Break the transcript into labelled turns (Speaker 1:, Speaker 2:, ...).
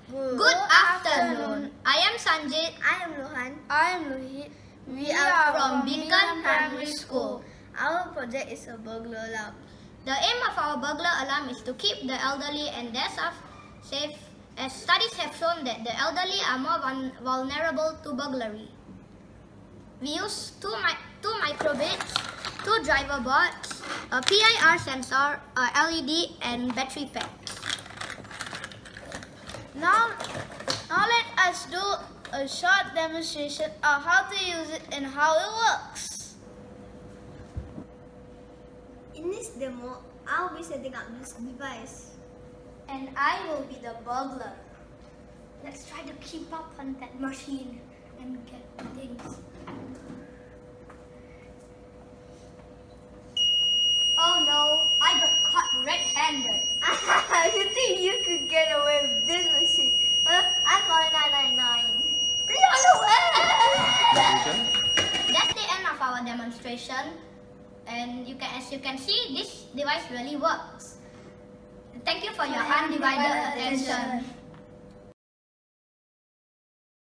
Speaker 1: Good afternoon. I am Sanjit.
Speaker 2: I am Lohan.
Speaker 3: I am Lohit.
Speaker 1: We are from Beacon Primary School.
Speaker 2: Our project is a burglar alarm.
Speaker 1: The aim of our burglar alarm is to keep the elderly and their staff safe, as studies have shown that the elderly are more vulnerable to burglary. We use two microbits, 2 driver boards, a PIR sensor, a LED, and battery pack.
Speaker 3: Now let us do a short demonstration of how to use it and how it works.
Speaker 2: In this demo, I'll be setting up this device.
Speaker 1: And I will be the burglar. Let's try to keep up on that machine and get things. Oh no, I got caught red-handed.
Speaker 2: You think you could get away with this machine? I call 999.
Speaker 1: Run away! That's the end of our demonstration. And as you can see, this device really works. Thank you for your undivided attention.